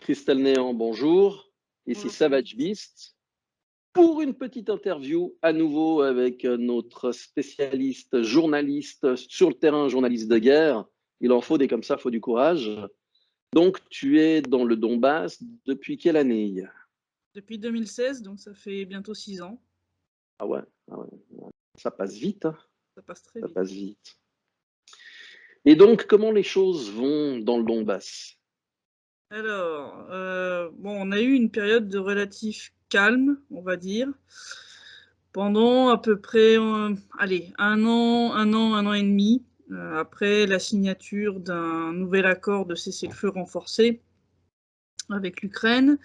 Christelle Néant, bonjour. Ici Bonjour. Savage Beast pour une petite interview à nouveau avec notre spécialiste, journaliste sur le terrain, journaliste de guerre. Il en faut des comme ça, il faut du courage. Donc, tu es dans le Donbass depuis quelle année? Depuis 2016, donc ça fait bientôt 6 ans. Ah ouais, ça passe vite, hein. Ça passe très Ça vite. passe vite. Et donc, comment les choses vont dans le Donbass? Alors, bon, on a eu une période de relatif calme, on va dire, pendant à peu près, allez, un an et demi, après la signature d'un nouvel accord de cessez-le-feu renforcé avec l'Ukraine.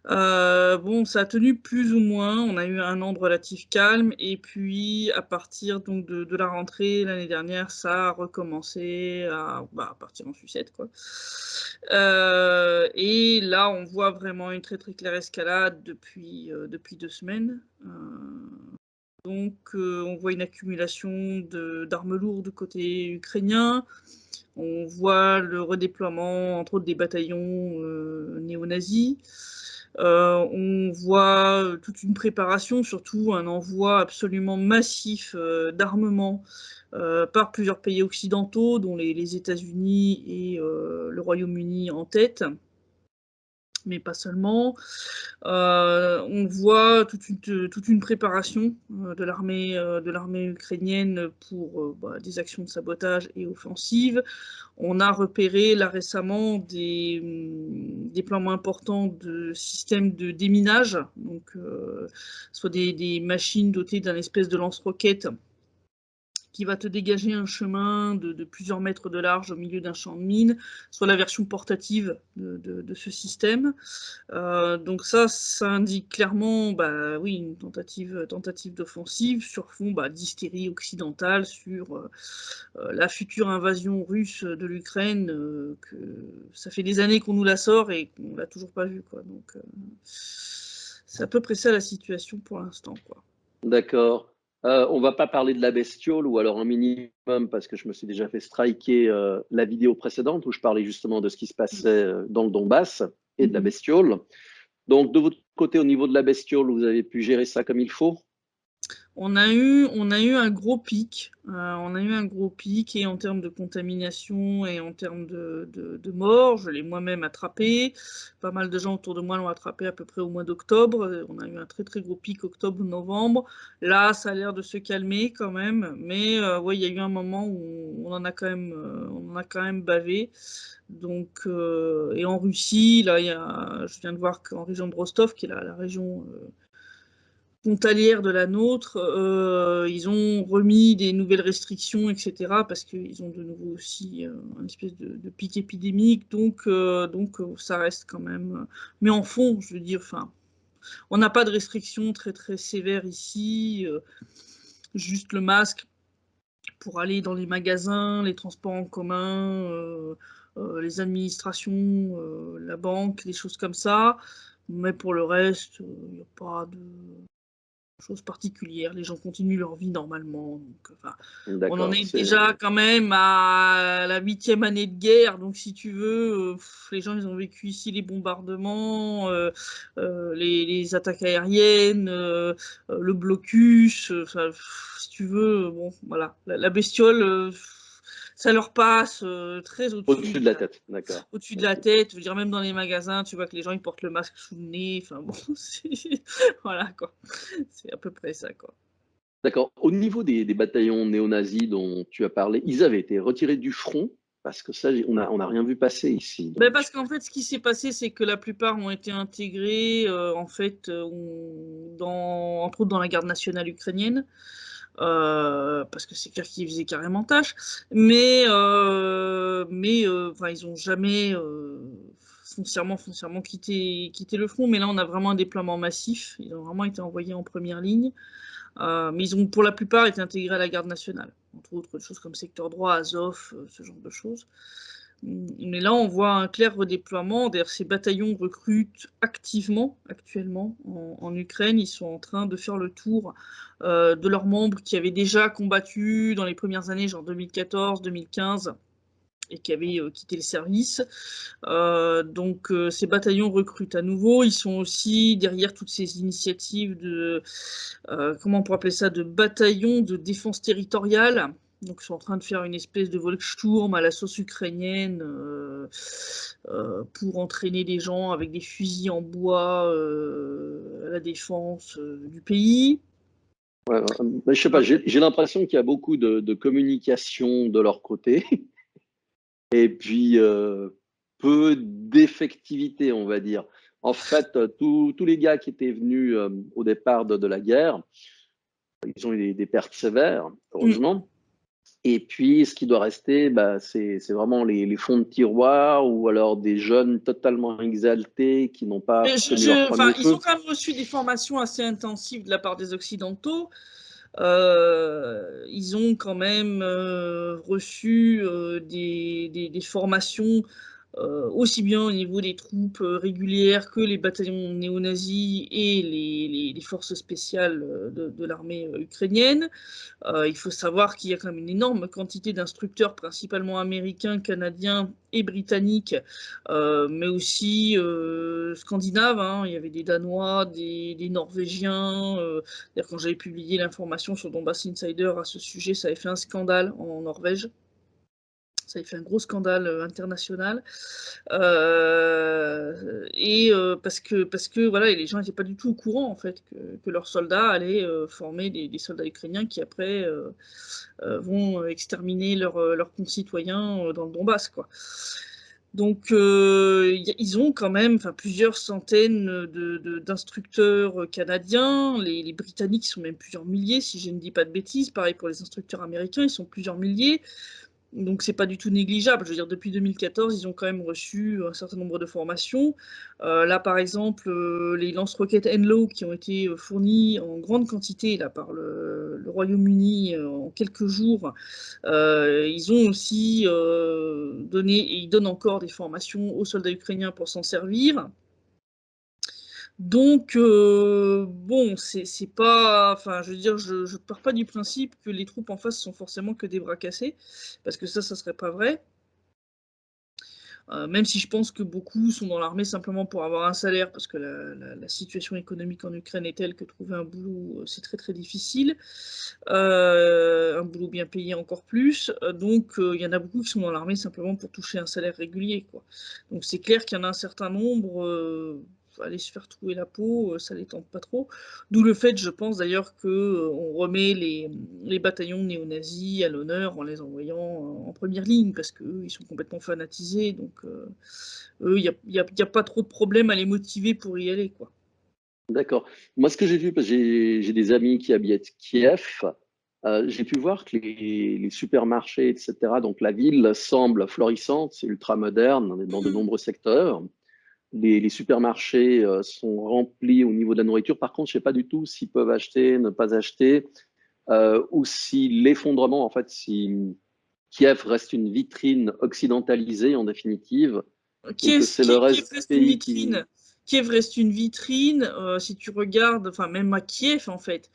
Bon, ça a tenu plus ou moins. On a eu un an de relatif calme et puis à partir donc de la rentrée l'année dernière, ça a recommencé à partir en sucette, quoi. Et là, on voit vraiment une très, très claire escalade depuis 2 semaines. Donc on voit une accumulation d'armes lourdes côté ukrainien. On voit le redéploiement, entre autres, des bataillons néo-nazis. On voit toute une préparation, surtout un envoi absolument massif d'armement par plusieurs pays occidentaux, dont les États-Unis et le Royaume-Uni en tête, mais pas seulement. On voit toute une préparation de l'armée ukrainienne pour des actions de sabotage et offensives. On a repéré là récemment des déploiements importants de systèmes de déminage, donc soit des machines dotées d'un espèce de lance-roquettes qui va te dégager un chemin de plusieurs mètres de large au milieu d'un champ de mines, soit la version portative de ce système. Donc ça indique clairement, oui, une tentative d'offensive sur fond d'hystérie occidentale sur la future invasion russe de l'Ukraine, que ça fait des années qu'on nous la sort et qu'on l'a toujours pas vue, quoi. Donc c'est à peu près ça la situation pour l'instant, quoi. D'accord. On va pas parler de la bestiole ou alors un minimum parce que je me suis déjà fait striker la vidéo précédente où je parlais justement de ce qui se passait dans le Donbass et de la bestiole. Donc de votre côté, au niveau de la bestiole, vous avez pu gérer ça comme il faut? On a eu un gros pic. On a eu un gros pic et en termes de contamination et en termes de morts, je l'ai moi-même attrapé. Pas mal de gens autour de moi l'ont attrapé à peu près au mois d'octobre. On a eu un très très gros pic octobre-novembre. Là, ça a l'air de se calmer quand même, mais ouais, il y a eu un moment où on en a quand même bavé. Donc, et en Russie, là, je viens de voir qu'en région de Rostov, qui est la région frontalière de la nôtre, ils ont remis des nouvelles restrictions, etc., parce qu'ils ont de nouveau aussi une espèce de pic épidémique, donc ça reste quand même. Mais en fond, je veux dire, enfin, on n'a pas de restrictions très très sévères ici, juste le masque pour aller dans les magasins, les transports en commun, les administrations, la banque, des choses comme ça. Mais pour le reste, il n'y a pas de chose particulière. Les gens continuent leur vie normalement. Donc, enfin, on en D'accord. est déjà quand même à la 8e année de guerre. Donc, si tu veux, les gens, ils ont vécu ici les bombardements, les attaques aériennes, le blocus. Si tu veux, bon, voilà. La bestiole, ça leur passe très au-dessus Au-dessus de la tête, d'accord. au-dessus de la Ok. tête. Je veux dire, même dans les magasins, tu vois que les gens, ils portent le masque sous le nez. Enfin bon, voilà quoi. C'est à peu près ça, quoi. D'accord. Au niveau des bataillons néo-nazis dont tu as parlé, ils avaient été retirés du front parce que ça, on a rien vu passer ici. Ben Donc, parce qu'en fait, ce qui s'est passé, c'est que la plupart ont été intégrés, en fait, entre autres dans la garde nationale ukrainienne, parce que c'est clair qu'ils faisaient carrément tâche. Enfin, ils ont jamais foncièrement quitté le front. Mais là, on a vraiment un déploiement massif. Ils ont vraiment été envoyés en première ligne. Mais ils ont pour la plupart été intégrés à la garde nationale, entre autres choses comme secteur droit, Azov, ce genre de choses. Mais là, on voit un clair redéploiement. D'ailleurs, ces bataillons recrutent activement actuellement en Ukraine. Ils sont en train de faire le tour de leurs membres qui avaient déjà combattu dans les premières années, genre 2014, 2015, et qui avaient quitté le service. Donc ces bataillons recrutent à nouveau. Ils sont aussi derrière toutes ces initiatives de, comment on pourrait appeler ça, de bataillons de défense territoriale. Donc ils sont en train de faire une espèce de Volkssturm à la sauce ukrainienne pour entraîner des gens avec des fusils en bois à la défense du pays. Ouais, mais je sais pas, j'ai l'impression qu'il y a beaucoup de communication de leur côté et puis peu d'effectivité, on va dire. En fait, tous les gars qui étaient venus au départ de la guerre, ils ont eu des pertes sévères, Mm. heureusement. Et puis, ce qui doit rester, bah, c'est vraiment les fonds de tiroir ou alors des jeunes totalement exaltés qui n'ont pas tenu leur Enfin, premier ils ont feu. quand même reçu des formations assez intensives de la part des Occidentaux. Ils ont quand même reçu des formations aussi bien au niveau des troupes régulières que les bataillons néo-nazis et les forces spéciales de l'armée ukrainienne. Il faut savoir qu'il y a quand même une énorme quantité d'instructeurs, principalement américains, canadiens et britanniques, mais aussi scandinaves, hein. Il y avait des Danois, des Norvégiens. D'ailleurs, quand j'avais publié l'information sur Donbass Insider à ce sujet, ça avait fait un scandale en Norvège. Ça avait fait un gros scandale international. Parce que voilà, les gens n'étaient pas du tout au courant en fait que leurs soldats allaient former des soldats ukrainiens qui après vont exterminer leurs concitoyens dans le Donbass, quoi. Donc ils ont quand même plusieurs centaines d'instructeurs canadiens. Les Britanniques sont même plusieurs milliers, si je ne dis pas de bêtises. Pareil pour les instructeurs américains, ils sont plusieurs milliers. Donc c'est pas du tout négligeable. Je veux dire, depuis 2014, ils ont quand même reçu un certain nombre de formations. Là, par exemple, les lance-roquettes Enlow qui ont été fournis en grande quantité là, par le Royaume-Uni en quelques jours, ils ont aussi donné, et ils donnent encore des formations aux soldats ukrainiens pour s'en servir. Donc, bon, c'est pas. Enfin, je veux dire, je pars pas du principe que les troupes en face sont forcément que des bras cassés, parce que ça serait pas vrai. Même si je pense que beaucoup sont dans l'armée simplement pour avoir un salaire, parce que la situation économique en Ukraine est telle que trouver un boulot, c'est très très difficile. Un boulot bien payé encore plus. Donc, il y en a beaucoup qui sont dans l'armée simplement pour toucher un salaire régulier, quoi. Donc, c'est clair qu'il y en a un certain nombre, aller se faire trouer la peau, ça les tente pas trop. D'où le fait, je pense d'ailleurs, qu'on remet les bataillons néo-nazis à l'honneur en les envoyant en première ligne, parce qu'eux, ils sont complètement fanatisés. Donc, eux, il n'y a pas trop de problème à les motiver pour y aller, quoi. D'accord. Moi, ce que j'ai vu, parce que j'ai des amis qui habitent Kiev, j'ai pu voir que les supermarchés, etc., donc la ville semble florissante, c'est ultra moderne dans de nombreux secteurs. Les supermarchés sont remplis au niveau de la nourriture. Par contre, je ne sais pas du tout s'ils peuvent acheter, ne pas acheter, ou si l'effondrement, en fait, si Kiev reste une vitrine occidentalisée en définitive, et que c'est le Kiev reste du reste une pays vitrine. qui... Kiev reste une vitrine. Si tu regardes, enfin même à Kiev en fait,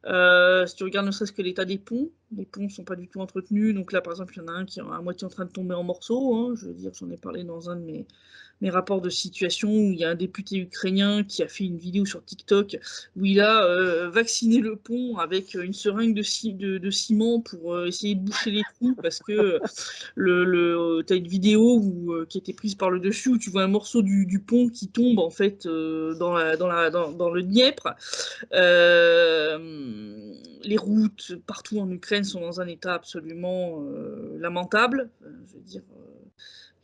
si tu regardes ne serait-ce que l'état des ponts, les ponts ne sont pas du tout entretenus. Donc là, par exemple, il y en a un qui est à moitié en train de tomber en morceaux, hein. Je veux dire, j'en ai parlé dans un de mes rapports de situation où il y a un député ukrainien qui a fait une vidéo sur TikTok où il a vacciné le pont avec une seringue de ciment pour essayer de boucher les trous parce que tu as une vidéo qui a été prise par le dessus où tu vois un morceau du pont qui tombe en fait dans le Dniepr. Euh, les routes partout en Ukraine sont dans un état absolument lamentable. Je veux dire,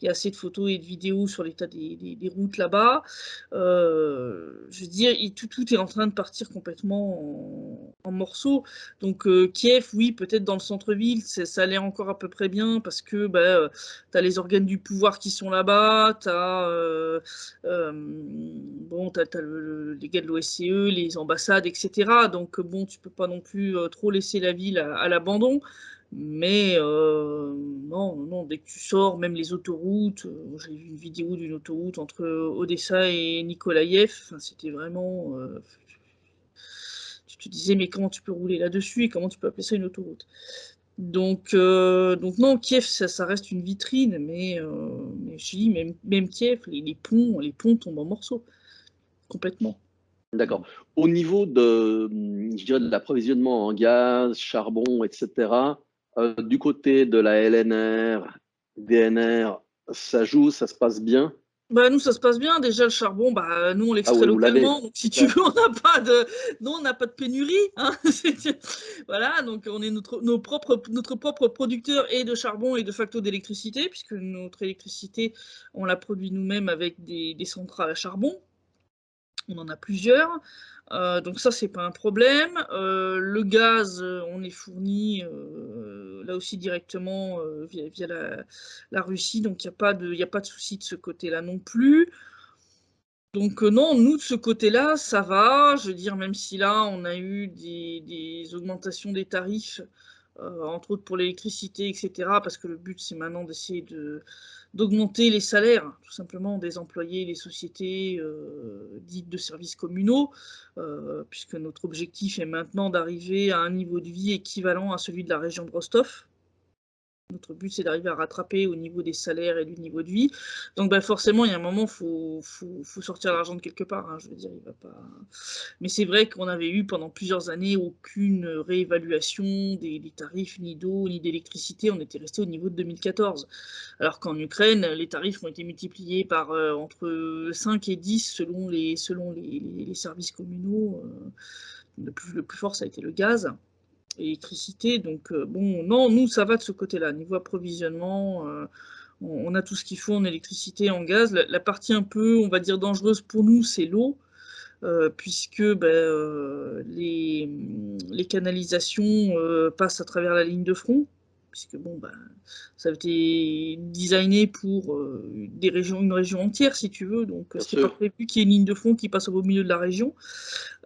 il y a assez de photos et de vidéos sur l'état des routes là-bas. Je veux dire, tout est en train de partir complètement en morceaux. Donc Kiev, oui, peut-être dans le centre-ville, ça a l'air encore à peu près bien parce que tu as les organes du pouvoir qui sont là-bas, tu as, bon, les gars de l'OSCE, les ambassades, etc. Donc bon, tu peux pas non plus trop laisser la ville à l'abandon. Mais non, dès que tu sors, même les autoroutes, j'ai vu une vidéo d'une autoroute entre Odessa et Nikolaïev, c'était vraiment... tu te disais, mais comment tu peux rouler là-dessus et comment tu peux appeler ça une autoroute? Donc non, Kiev, ça reste une vitrine, mais je dis, même Kiev, les ponts tombent en morceaux, complètement. D'accord. Au niveau je dirais de l'approvisionnement en gaz, charbon, etc., du côté de la LNR, DNR, ça joue, ça se passe bien? Bah, nous, ça se passe bien. Déjà, le charbon, bah, nous, on Ah l'extrait ouais, vous localement. l'avez. Donc, si tu veux, D'accord. nous, on n'a pas de pénurie, hein. Voilà, donc on est notre propre producteur et de charbon et de facto d'électricité, puisque notre électricité, on la produit nous-mêmes avec des centrales à charbon. On en a plusieurs. Donc ça, c'est pas un problème. Le gaz, on est fourni là aussi directement via la Russie, donc il n'y a pas de souci de ce côté-là non plus. Donc non, nous, de ce côté-là, ça va. Je veux dire, même si là, on a eu des augmentations des tarifs, entre autres pour l'électricité, etc., parce que le but, c'est maintenant d'essayer d'augmenter les salaires, tout simplement, des employés des sociétés dites de services communaux, puisque notre objectif est maintenant d'arriver à un niveau de vie équivalent à celui de la région de Rostov. Notre but, c'est d'arriver à rattraper au niveau des salaires et du niveau de vie. Donc, bah, forcément, il y a un moment, faut sortir l'argent de quelque part, hein. Je veux dire, il va pas. Mais c'est vrai qu'on avait eu pendant plusieurs années aucune réévaluation des tarifs, ni d'eau, ni d'électricité. On était resté au niveau de 2014. Alors qu'en Ukraine, les tarifs ont été multipliés par entre 5 et 10 selon les services communaux. Le plus fort, ça a été le gaz. Électricité. Donc, bon, non, nous, ça va de ce côté-là. Niveau approvisionnement, on a tout ce qu'il faut en électricité, en gaz. La partie un peu, on va dire, dangereuse pour nous, c'est l'eau, puisque ben, les canalisations passent à travers la ligne de front, puisque bon, ben, ça a été designé pour une région entière, si tu veux. Donc, Bien c'était pas sûr. prévu qu'il y ait une ligne de front qui passe au beau milieu de la région.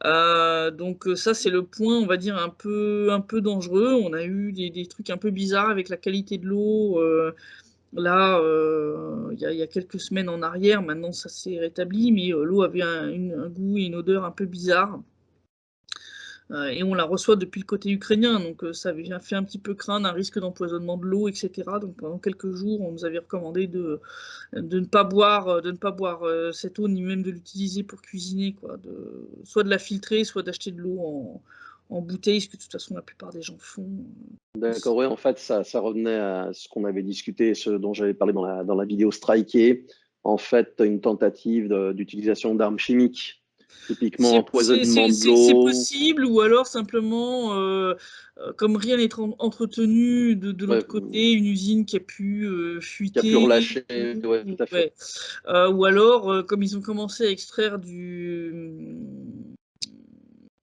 Donc ça, c'est le point, on va dire, un peu dangereux. On a eu des trucs un peu bizarres avec la qualité de l'eau. Là, il y a quelques semaines en arrière, maintenant ça s'est rétabli, mais l'eau avait un goût et une odeur un peu bizarre. Et on la reçoit depuis le côté ukrainien, donc ça avait fait un petit peu craindre un risque d'empoisonnement de l'eau, etc. Donc pendant quelques jours, on nous avait recommandé de ne pas boire cette eau, ni même de l'utiliser pour cuisiner, quoi. Soit de la filtrer, soit d'acheter de l'eau en bouteille, ce que de toute façon la plupart des gens font D'accord, aussi. ouais, en fait, ça revenait à ce qu'on avait discuté, ce dont j'avais parlé dans la vidéo Striker. En fait, une tentative d'utilisation d'armes chimiques, typiquement empoisonnement de C'est l'eau, possible, ou alors simplement, comme rien n'est entretenu de ouais, l'autre côté, une usine qui a pu qui a pu fuiter, relâcher, ouais, tout à fait. ouais. Ou alors, comme ils ont commencé à extraire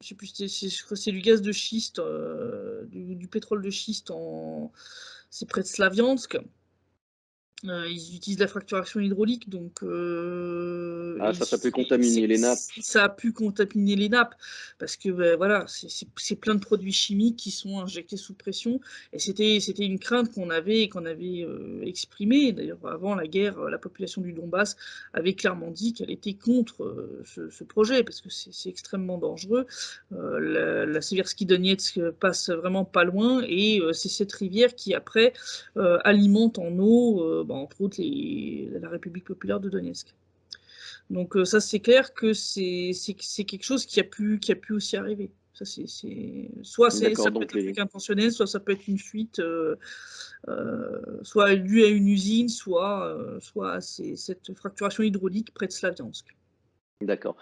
je sais plus, je crois que c'est du gaz de schiste, du pétrole de schiste c'est près de Slaviansk. Ils utilisent la fracturation hydraulique, donc Ah, ça peut contaminer les nappes. ça a pu contaminer les nappes, parce que ben, voilà, c'est plein de produits chimiques qui sont injectés sous pression, et c'était une crainte qu'on avait exprimée. D'ailleurs, avant la guerre, la population du Donbass avait clairement dit qu'elle était contre ce projet, parce que c'est extrêmement dangereux. La Seversky Donetsk passe vraiment pas loin, et c'est cette rivière qui après alimente en eau, entre autres la République populaire de Donetsk. Donc ça, c'est clair que c'est quelque chose qui a pu aussi arriver. Ça, soit ça D'accord, peut donc être un truc intentionnel, soit ça peut être une fuite, soit due à une usine, soit à cette fracturation hydraulique près de Slaviansk. d'accord.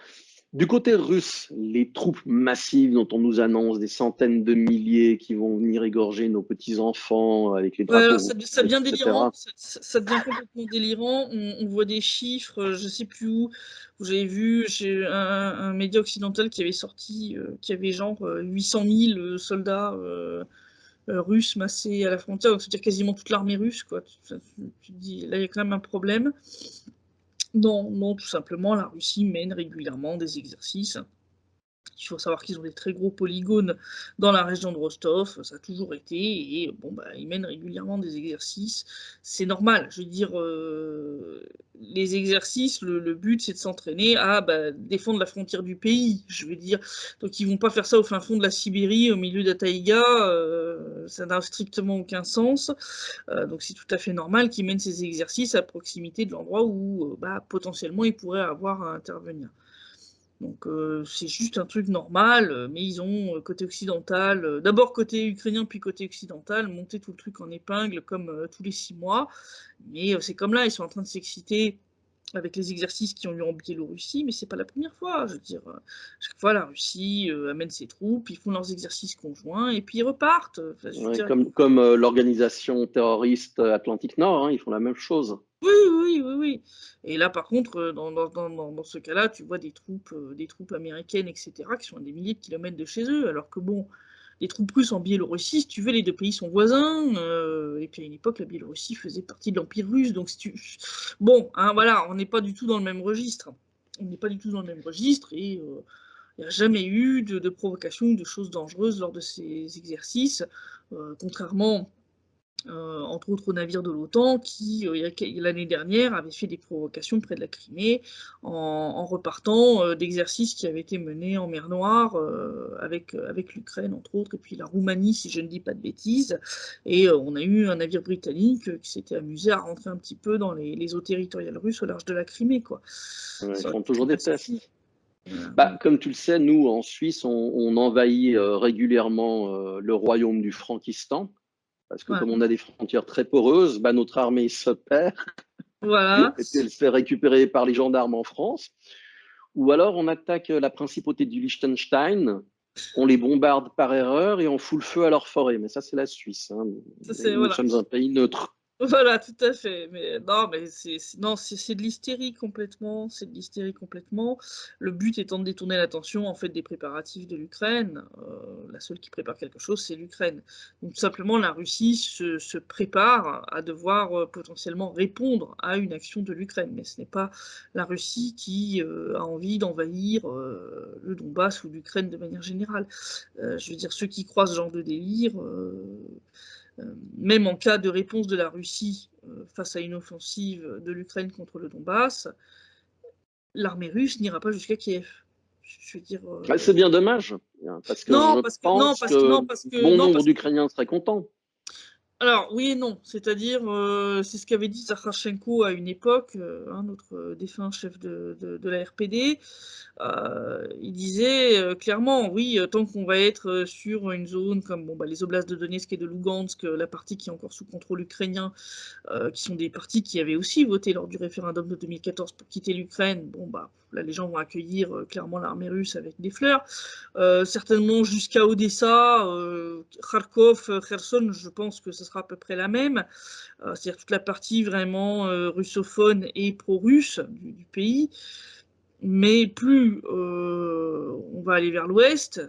Du côté russe, les troupes massives dont on nous annonce des centaines de milliers qui vont venir égorger nos petits-enfants avec les Ouais, drapeaux ça rouges, devient délirant, etc. ça devient complètement délirant. On voit des chiffres, je sais plus où j'avais vu, j'ai un média occidental qui avait sorti, qui avait genre 800 000 soldats russes massés à la frontière, donc c'est-à-dire quasiment toute l'armée russe, quoi. Tu te dis, là, il y a quand même un problème. Non, non, tout simplement, la Russie mène régulièrement des exercices Il faut savoir qu'ils ont des très gros polygones dans la région de Rostov, ça a toujours été, et bon, bah, ils mènent régulièrement des exercices. C'est normal, je veux dire, les exercices, le but, c'est de s'entraîner à bah, défendre la frontière du pays, je veux dire. Donc, ils vont pas faire ça au fin fond de la Sibérie, au milieu de la taïga, ça n'a strictement aucun sens. Donc, c'est tout à fait normal qu'ils mènent ces exercices à proximité de l'endroit où bah, potentiellement ils pourraient avoir à intervenir. Donc c'est juste un truc normal, mais ils ont côté occidental, d'abord côté ukrainien puis côté occidental, monté tout le truc en épingle comme tous les 6 mois. Mais c'est comme là, ils sont en train de s'exciter avec les exercices qui ont lieu en Biélorussie, mais c'est pas la première fois. Je veux dire, chaque fois la Russie amène ses troupes, ils font leurs exercices conjoints et puis ils repartent. Enfin, je veux Ouais, dire, comme l'organisation terroriste Atlantique Nord, hein, ils font la même chose. oui, oui, oui, oui. Et là, par contre, dans ce cas-là, tu vois des troupes américaines, etc., qui sont à des milliers de kilomètres de chez eux, alors que bon, les troupes russes en Biélorussie, si tu veux, les deux pays sont voisins, et puis à une époque, la Biélorussie faisait partie de l'Empire russe, donc si tu... Bon, hein, voilà, on n'est pas du tout dans le même registre. On n'est pas du tout dans le même registre, et il n'y a jamais eu de provocation ou de choses dangereuses lors de ces exercices, contrairement entre autres aux navires de l'OTAN, qui, l'année dernière, avaient fait des provocations près de la Crimée en repartant d'exercices qui avaient été menés en mer Noire avec l'Ukraine, entre autres, et puis la Roumanie, si je ne dis pas de bêtises. Et on a eu un navire britannique qui s'était amusé à rentrer un petit peu dans les eaux territoriales russes au large de la Crimée, quoi. Ouais, ils Ça aurait font été très toujours des compliqué. tests. Bah, comme tu le sais, nous, en Suisse, on envahit régulièrement le royaume du Frankistan, parce que Ouais. comme on a des frontières très poreuses, bah, notre armée se perd, Voilà. et puis elle se fait récupérer par les gendarmes en France. Ou alors on attaque la principauté du Liechtenstein, on les bombarde par erreur et on fout le feu à leur forêt. Mais ça, c'est la Suisse, hein. Ça, Et c'est, nous voilà. sommes un pays neutre. Voilà, tout à fait. Mais non, mais non, c'est de l'hystérie complètement. C'est de l'hystérie complètement. Le but étant de détourner l'attention en fait des préparatifs de l'Ukraine. La seule qui prépare quelque chose, c'est l'Ukraine. Donc tout simplement, la Russie se prépare à devoir potentiellement répondre à une action de l'Ukraine. Mais ce n'est pas la Russie qui a envie d'envahir le Donbass ou l'Ukraine de manière générale. Je veux dire, ceux qui croient ce genre de délire. Même en cas de réponse de la Russie face à une offensive de l'Ukraine contre le Donbass, l'armée russe n'ira pas jusqu'à Kiev. Je veux dire. Ah, c'est bien dommage, hein, parce que Non, je parce que non, pense parce que que non, parce que bon non, nombre parce que d'Ukrainiens seraient contents. alors, oui et non. C'est-à-dire, c'est ce qu'avait dit Zakharchenko à une époque, notre défunt chef de la RPD. Il disait clairement, oui, tant qu'on va être sur une zone comme bon, bah, les oblasts de Donetsk et de Lugansk, la partie qui est encore sous contrôle ukrainien, qui sont des partis qui avaient aussi voté lors du référendum de 2014 pour quitter l'Ukraine, bon, bah, là, les gens vont accueillir clairement l'armée russe avec des fleurs. Certainement jusqu'à Odessa, Kharkov, Kherson, je pense que ce sera à peu près la même. C'est-à-dire toute la partie vraiment russophone et pro-russe du pays. Mais plus on va aller vers l'ouest,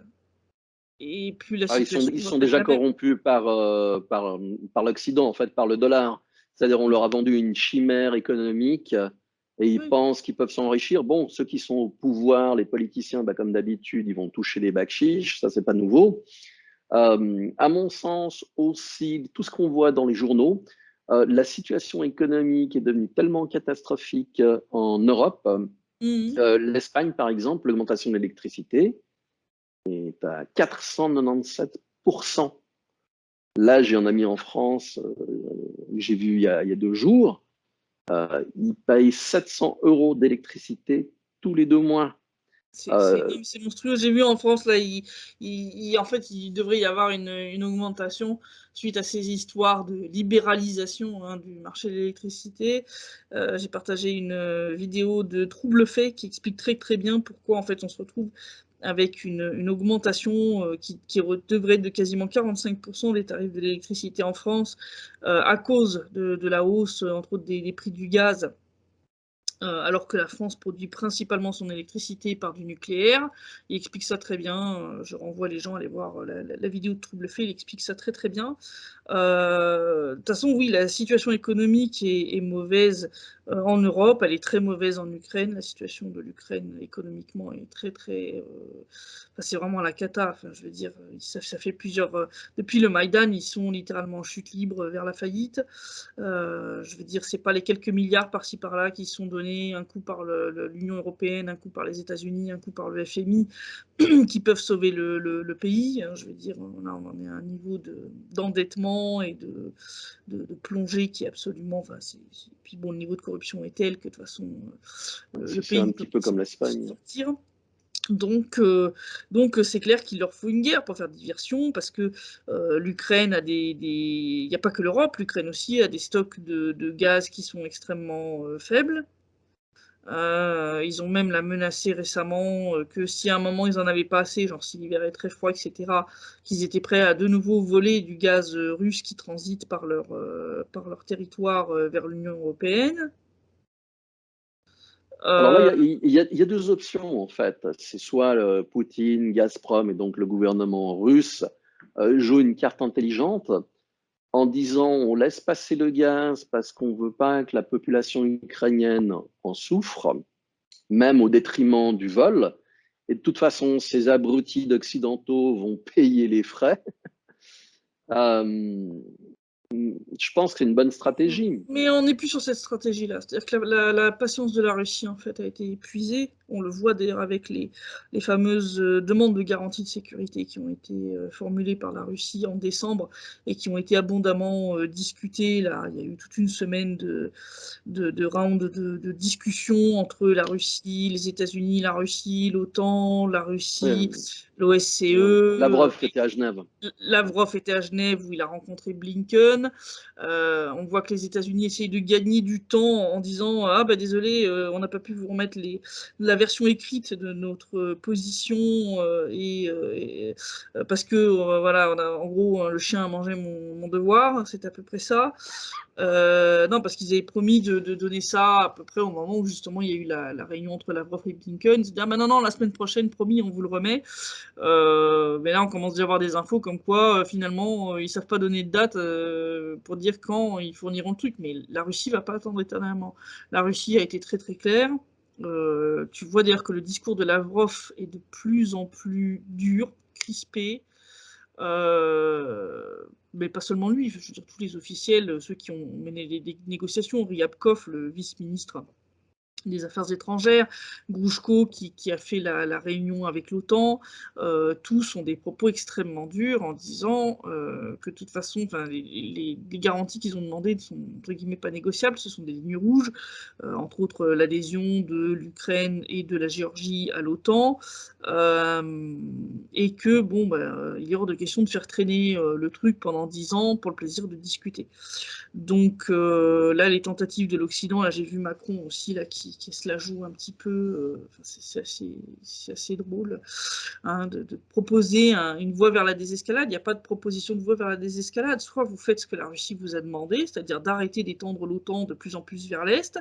et plus la Ah, situation ils va sont pas être déjà la même. corrompus par l'Occident, en fait, par le dollar. C'est-à-dire, on leur a vendu une chimère économique et ils Oui. pensent qu'ils peuvent s'enrichir. Bon, ceux qui sont au pouvoir, les politiciens, bah, comme d'habitude, ils vont toucher les bakchiches, ça, c'est pas nouveau. À mon sens aussi, tout ce qu'on voit dans les journaux, la situation économique est devenue tellement catastrophique en Europe. Mhm. L'Espagne, par exemple, l'augmentation de l'électricité est à 497%. Là, j'ai un ami en France, j'ai vu il y a 2 jours, il paye 700 euros d'électricité tous les 2 mois. Euh, C'est monstrueux. J'ai vu en France, là, en fait, il devrait y avoir une augmentation suite à ces histoires de libéralisation du marché de l'électricité. J'ai partagé une vidéo de Trouble Fait qui explique très très bien pourquoi en fait on se retrouve avec une augmentation qui devrait être de quasiment 45% des tarifs de l'électricité en France à cause de la hausse, entre autres, des prix du gaz, alors que la France produit principalement son électricité par du nucléaire. Il explique ça très bien. Je renvoie les gens à aller voir la vidéo de Trouble Fait. Il explique ça très très bien. De toute façon, oui, la situation économique est mauvaise en Europe. Elle est très mauvaise en Ukraine. La situation de l'Ukraine économiquement est très très. Enfin, c'est vraiment la cata. Enfin, je veux dire, ça fait plusieurs. Depuis le Maïdan, ils sont littéralement en chute libre vers la faillite. Je veux dire, c'est pas les quelques milliards par-ci par-là qui sont donnés, un coup par l'Union européenne, un coup par les États-Unis, un coup par le FMI, qui peuvent sauver le pays. Je veux dire, on en est à un niveau d'endettement et de plongée qui est absolument. Enfin, puis bon, le niveau de corruption est tel que de toute façon, le C'est pays un ne peut petit pas peu comme l'Espagne. sortir. Donc c'est clair qu'il leur faut une guerre pour faire diversion, parce que l'Ukraine a il n'y a pas que l'Europe, l'Ukraine aussi a des stocks de gaz qui sont extrêmement faibles. Ils ont même menacé récemment que si à un moment ils en avaient pas assez, genre si l'hiver est très froid, etc., qu'ils étaient prêts à de nouveau voler du gaz russe qui transite par leur territoire vers l'Union européenne. Alors là, il y a deux options en fait. C'est soit Poutine, Gazprom et donc le gouvernement russe jouent une carte intelligente en disant on laisse passer le gaz parce qu'on veut pas que la population ukrainienne en souffre, même au détriment du vol. Et de toute façon, ces abrutis d'occidentaux vont payer les frais. Euh, je pense que c'est une bonne stratégie. Mais on n'est plus sur cette stratégie-là. C'est-à-dire que la patience de la Russie, en fait, a été épuisée. On le voit d'ailleurs avec les fameuses demandes de garantie de sécurité qui ont été formulées par la Russie en décembre et qui ont été abondamment discutées. Là, il y a eu toute une semaine de rounds de discussions entre la Russie, les États-Unis, la Russie, l'OTAN, la Russie, l'OSCE. Lavrov était à Genève. Lavrov était à Genève où il a rencontré Blinken. On voit que les États-Unis essayent de gagner du temps en disant ah bah désolé, on n'a pas pu vous remettre la version écrite de notre position parce que voilà, en gros le chien a mangé mon devoir, c'est à peu près ça. Non, parce qu'ils avaient promis de donner ça à peu près au moment où justement il y a eu la réunion entre Lavrov et Blinken. Ils se disent ah bah non, la semaine prochaine, promis, on vous le remet. Mais là, on commence déjà à avoir des infos comme quoi, finalement, ils savent pas donner de date pour dire quand ils fourniront le truc. Mais la Russie va pas attendre éternellement. La Russie a été très très claire. Tu vois d'ailleurs que le discours de Lavrov est de plus en plus dur, crispé. Mais pas seulement lui, je veux dire, tous les officiels, ceux qui ont mené les négociations, Ryabkov, le vice-ministre des Affaires étrangères, Grouchko qui a fait la réunion avec l'OTAN, tous ont des propos extrêmement durs en disant que de toute façon, les garanties qu'ils ont demandées ne sont entre guillemets pas négociables, ce sont des lignes rouges, entre autres l'adhésion de l'Ukraine et de la Géorgie à l'OTAN, et que bon, il est hors de question de faire traîner le truc pendant 10 ans pour le plaisir de discuter. Donc là, les tentatives de l'Occident, là j'ai vu Macron aussi là qui se la joue un petit peu, c'est assez drôle, hein, de proposer une voie vers la désescalade. Il n'y a pas de proposition de voie vers la désescalade. Soit vous faites ce que la Russie vous a demandé, c'est-à-dire d'arrêter d'étendre l'OTAN de plus en plus vers l'Est,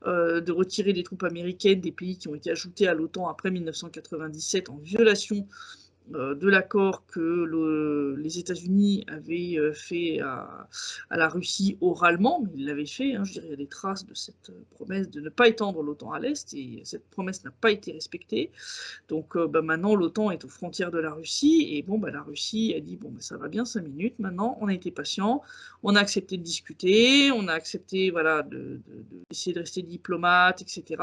de retirer les troupes américaines des pays qui ont été ajoutés à l'OTAN après 1997 en violation de l'accord que les États-Unis avaient fait à la Russie oralement, mais ils l'avaient fait, hein, je dirais, il y a des traces de cette promesse de ne pas étendre l'OTAN à l'Est, et cette promesse n'a pas été respectée. Donc maintenant, l'OTAN est aux frontières de la Russie, et bon, la Russie a dit, bon, ça va bien 5 minutes, maintenant, on a été patient, on a accepté de discuter, on a accepté, voilà, d'essayer de rester diplomate, etc.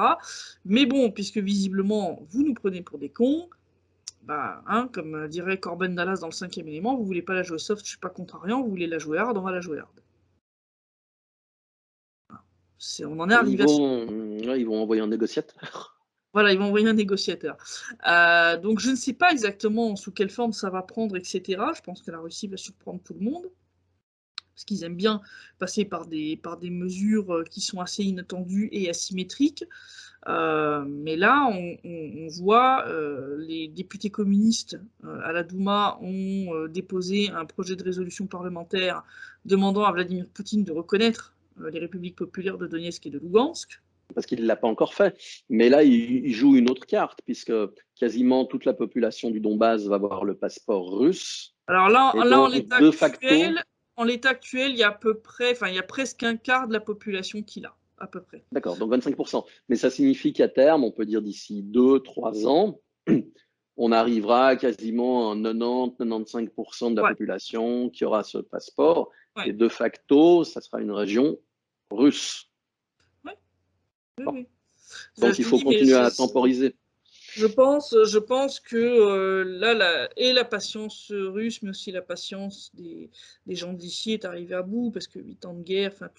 Mais bon, puisque visiblement, vous nous prenez pour des cons, comme dirait Corben Dallas dans le 5e élément, vous voulez pas la jouer soft, je suis pas contrariant, vous voulez la jouer hard, on va la jouer hard. On en est arrivé à ça. Ils vont envoyer un négociateur. Voilà, ils vont envoyer un négociateur. Donc je ne sais pas exactement sous quelle forme ça va prendre, etc. Je pense que la Russie va surprendre tout le monde, parce qu'ils aiment bien passer par des mesures qui sont assez inattendues et asymétriques. Mais là, on voit les députés communistes à la Douma ont déposé un projet de résolution parlementaire demandant à Vladimir Poutine de reconnaître les républiques populaires de Donetsk et de Lugansk. Parce qu'il ne l'a pas encore fait. Mais là, il joue une autre carte, puisque quasiment toute la population du Donbass va avoir le passeport russe. Alors là, et en donc, l'état actuel, il y a à peu près, il y a presque un quart de la population qui l'a. à peu près. D'accord, donc 25%. Mais ça signifie qu'à terme, on peut dire d'ici 2, 3 ans, on arrivera quasiment à 90-95% de la Ouais, population qui aura ce passeport. ouais, Et de facto, ça sera une région russe. ouais, oui, Bon. oui. Donc Je il te faut dis, mais continuer à temporiser. je pense que là, et la patience russe, mais aussi la patience des gens d'ici est arrivée à bout, parce que 8 ans de guerre, enfin,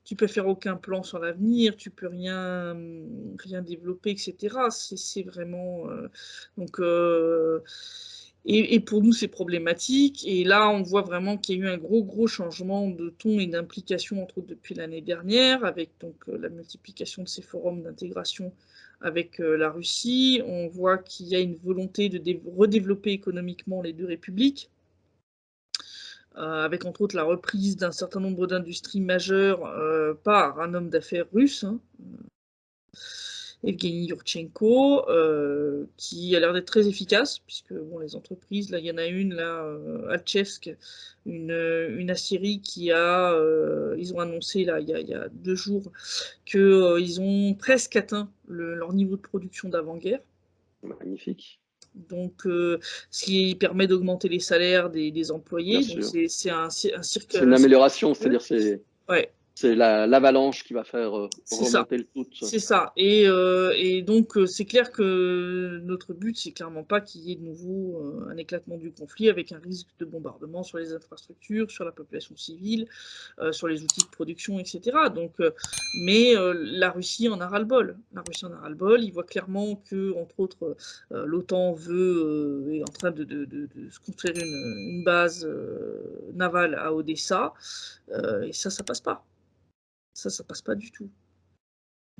tu peux faire aucun plan sur l'avenir, tu peux rien développer, etc. C'est vraiment donc et pour nous c'est problématique. Et là, on voit vraiment qu'il y a eu un gros changement de ton et d'implication entre autres depuis l'année dernière, avec donc la multiplication de ces forums d'intégration avec la Russie. On voit qu'il y a une volonté de redévelopper économiquement les deux républiques, avec entre autres la reprise d'un certain nombre d'industries majeures par un homme d'affaires russe, hein, Evgeny Yurchenko, qui a l'air d'être très efficace, puisque bon, les entreprises, là, il y en a une, là, Alchevsk, une aciérie ils ont annoncé, là, il y a 2 jours, qu'ils ont presque atteint leur niveau de production d'avant-guerre. Magnifique, Donc, ce qui permet d'augmenter les salaires des bien employés. Donc, sûr. c'est un cirque. C'est une amélioration, c'est-à-dire Ouais, c'est l'avalanche qui va faire c'est ça. remonter le tout. C'est ça. Et donc, c'est clair que notre but, c'est clairement pas qu'il y ait de nouveau un éclatement du conflit avec un risque de bombardement sur les infrastructures, sur la population civile, sur les outils de production, etc. Donc, mais la Russie en a ras-le-bol. La Russie en a ras-le-bol. Il voit clairement que, entre autres, l'OTAN est en train de se construire une base navale à Odessa. Et ça passe pas. Ça passe pas du tout.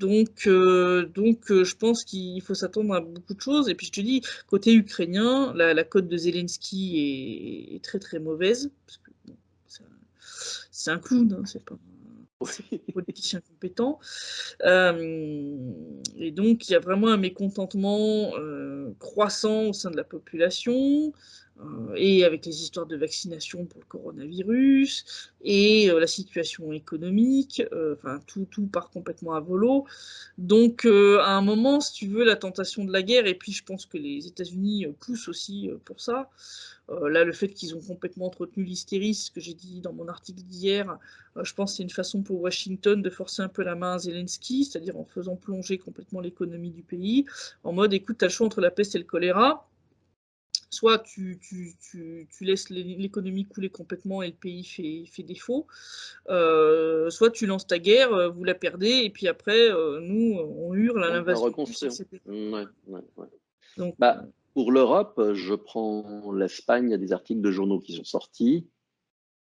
Donc, je pense qu'il faut s'attendre à beaucoup de choses. Et puis, je te dis, côté ukrainien, la cote de Zelensky est très mauvaise. Parce que, bon, c'est un clown, hein, c'est pas un politicien compétent. Et donc, il y a vraiment un mécontentement croissant au sein de la population, et avec les histoires de vaccination pour le coronavirus, et la situation économique, enfin, tout part complètement à volo. Donc, à un moment, si tu veux, la tentation de la guerre, et puis je pense que les États-Unis poussent aussi pour ça. Là, le fait qu'ils ont complètement entretenu l'hystérie, ce que j'ai dit dans mon article d'hier, je pense que c'est une façon pour Washington de forcer un peu la main à Zelensky, c'est-à-dire en faisant plonger complètement l'économie du pays, en mode, écoute, tu as le choix entre la peste et le choléra, soit tu laisses l'économie couler complètement et le pays fait défaut, soit tu lances ta guerre, vous la perdez, et puis après, nous, on hurle à On va l'invasion russe, reconstruire. etc. Ouais, ouais, ouais. Donc, Bah, pour l'Europe, je prends l'Espagne, il y a des articles de journaux qui sont sortis.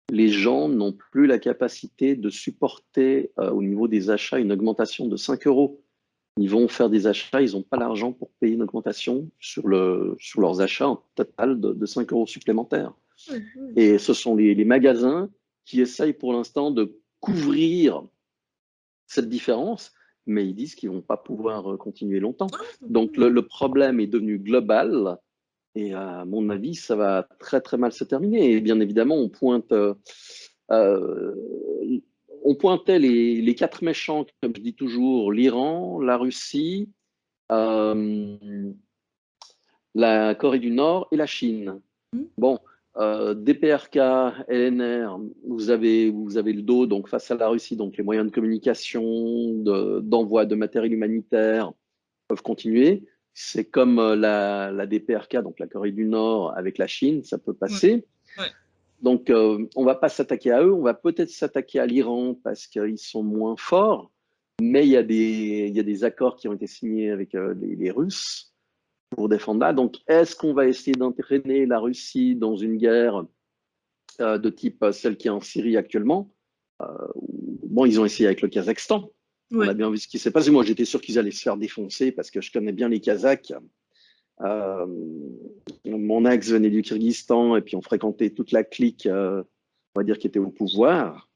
Les gens n'ont plus la capacité de supporter au niveau des achats une augmentation de 5 euros. Ils vont faire des achats, ils n'ont pas l'argent pour payer une augmentation sur leurs achats en total de 5 euros supplémentaires. ouais, ouais. Et ce sont les magasins qui essayent pour l'instant de couvrir cette différence, mais ils disent qu'ils ne vont pas pouvoir continuer longtemps. Donc le problème est devenu global et à mon avis, ça va très mal se terminer. Et bien évidemment, euh, on pointait les 4 méchants, comme je dis toujours, l'Iran, la Russie, euh, la Corée du Nord et la Chine. Bon, DPRK, LNR, vous avez le dos donc face à la Russie, donc les moyens de communication, d'envoi de matériel humanitaire peuvent continuer. C'est comme la DPRK, donc la Corée du Nord avec la Chine, ça peut Ouais, passer. ouais. Donc on va pas s'attaquer à eux, on va peut-être s'attaquer à l'Iran parce qu'ils sont moins forts, mais il y a des accords qui ont été signés avec les Russes pour défendre là. Donc, est-ce qu'on va essayer d'entraîner la Russie dans une guerre de type celle qui est en Syrie actuellement? Bon, ils ont essayé avec le Kazakhstan. On a Ouais. bien vu ce qui s'est passé. Moi, j'étais sûr qu'ils allaient se faire défoncer parce que je connais bien les Kazakhs. Euh, Mon ex venait du Kyrgyzstan et puis on fréquentait toute la clique, on va dire, qui était au pouvoir,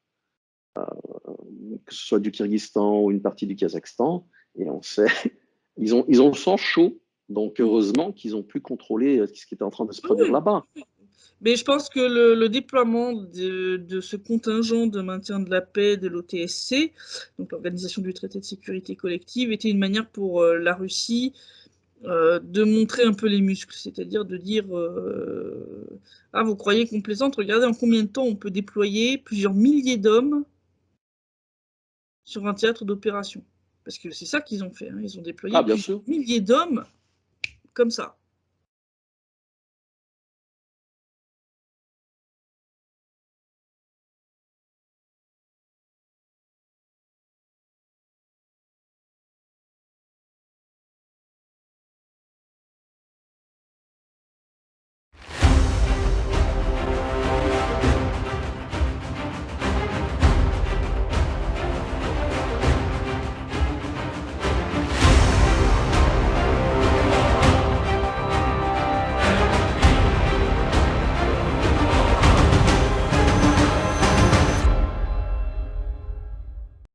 que ce soit du Kyrgyzstan ou une partie du Kazakhstan. Et on sait, ils ont le sang chaud. Donc, heureusement qu'ils ont pu contrôler ce qui était en train de se produire Oui, là-bas. Mais je pense que le déploiement de ce contingent de maintien de la paix de l'OTSC, donc l'Organisation du traité de sécurité collective, était une manière pour la Russie de montrer un peu les muscles, c'est-à-dire de dire ah, vous croyez qu'on plaisante, regardez en combien de temps on peut déployer plusieurs milliers d'hommes sur un théâtre d'opération. Parce que c'est ça qu'ils ont fait, hein. Ils ont déployé Ah, bien plusieurs sûr. milliers d'hommes comme ça.